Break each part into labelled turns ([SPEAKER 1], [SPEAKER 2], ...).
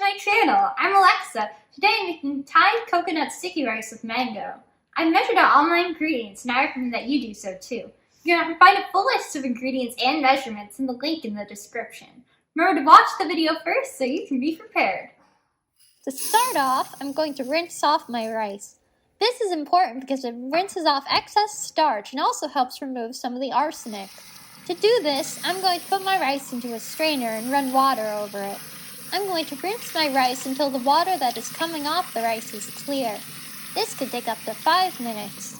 [SPEAKER 1] my channel. I'm Alexa. Today I'm making Thai coconut sticky rice with mango. I measured out all my ingredients and I recommend that you do so too. You're going to find a full list of ingredients and measurements in the link in the description. Remember to watch the video first so you can be prepared.
[SPEAKER 2] To start off, I'm going to rinse off my rice. This is important because it rinses off excess starch and also helps remove some of the arsenic. To do this, I'm going to put my rice into a strainer and run water over it. I'm going to rinse my rice until the water that is coming off the rice is clear. This could take up to 5 minutes.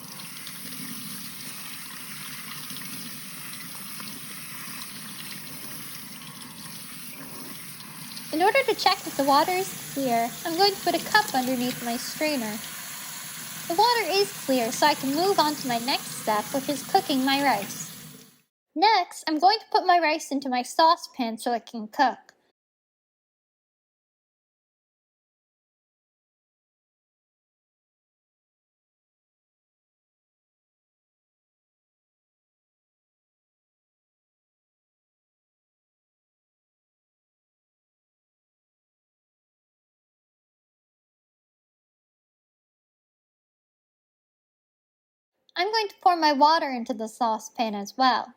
[SPEAKER 2] In order to check if the water is clear, I'm going to put a cup underneath my strainer. The water is clear, so I can move on to my next step, which is cooking my rice. Next, I'm going to put my rice into my saucepan so it can cook. I'm going to pour my water into the saucepan as well.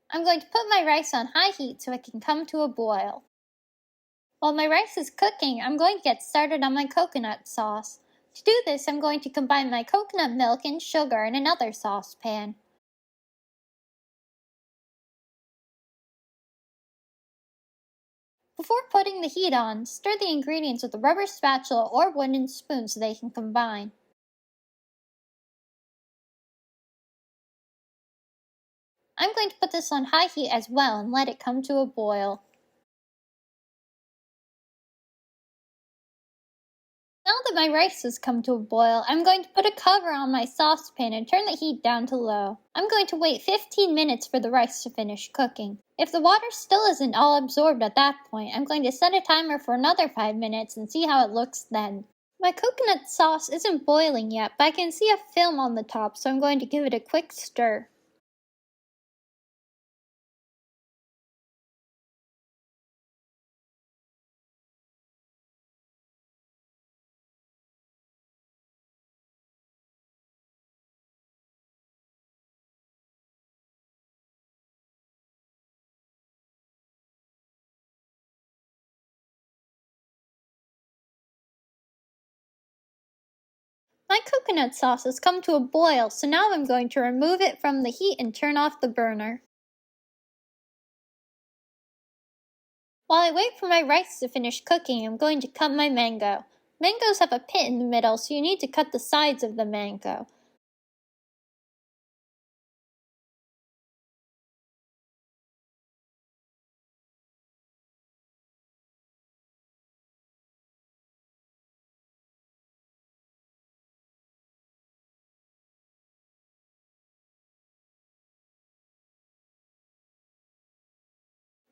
[SPEAKER 2] I'm going to put my rice on high heat so it can come to a boil. While my rice is cooking, I'm going to get started on my coconut sauce. To do this, I'm going to combine my coconut milk and sugar in another saucepan. Before putting the heat on, stir the ingredients with a rubber spatula or wooden spoon so they can combine. I'm going to put this on high heat as well and let it come to a boil. Now that my rice has come to a boil, I'm going to put a cover on my saucepan and turn the heat down to low. I'm going to wait 15 minutes for the rice to finish cooking. If the water still isn't all absorbed at that point, I'm going to set a timer for another 5 minutes and see how it looks then. My coconut sauce isn't boiling yet, but I can see a film on the top, so I'm going to give it a quick stir. My coconut sauce has come to a boil, so now I'm going to remove it from the heat and turn off the burner. While I wait for my rice to finish cooking, I'm going to cut my mango. Mangoes have a pit in the middle, so you need to cut the sides of the mango.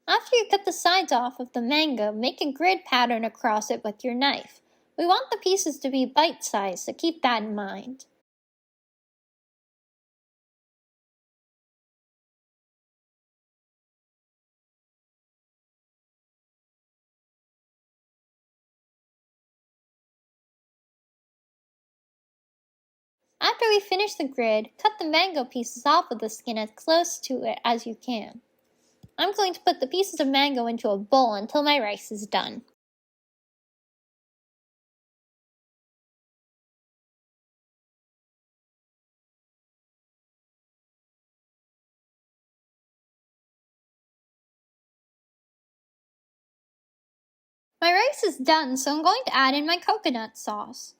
[SPEAKER 2] After you cut the sides off of the mango, make a grid pattern across it with your knife. We want the pieces to be bite-sized, so keep that in mind. After we finish the grid, cut the mango pieces off of the skin as close to it as you can. I'm going to put the pieces of mango into a bowl until my rice is done. My rice is done, so I'm going to add in my coconut sauce.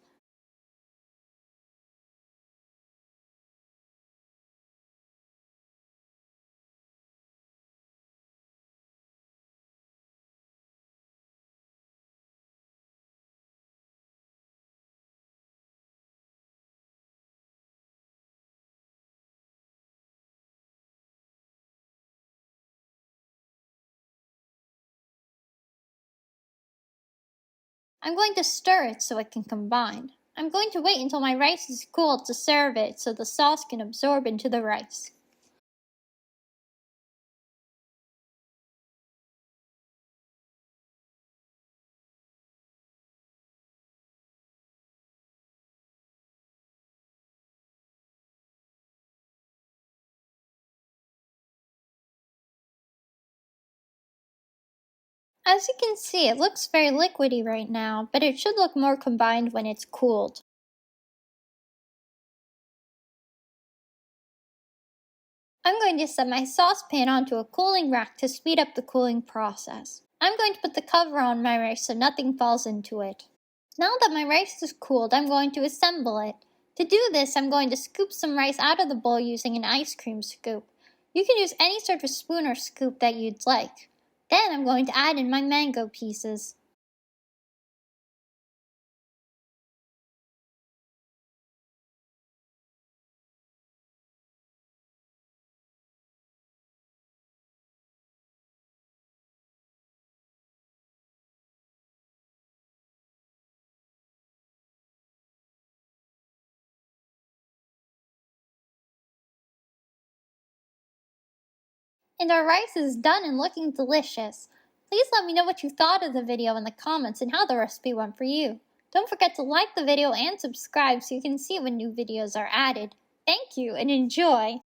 [SPEAKER 2] I'm going to stir it so it can combine. I'm going to wait until my rice is cooled to serve it so the sauce can absorb into the rice. As you can see, it looks very liquidy right now, but it should look more combined when it's cooled. I'm going to set my saucepan onto a cooling rack to speed up the cooling process. I'm going to put the cover on my rice so nothing falls into it. Now that my rice is cooled, I'm going to assemble it. To do this, I'm going to scoop some rice out of the bowl using an ice cream scoop. You can use any sort of spoon or scoop that you'd like. Then I'm going to add in my mango pieces. And our rice is done and looking delicious. Please let me know what you thought of the video in the comments and how the recipe went for you. Don't forget to like the video and subscribe so you can see when new videos are added. Thank you and enjoy!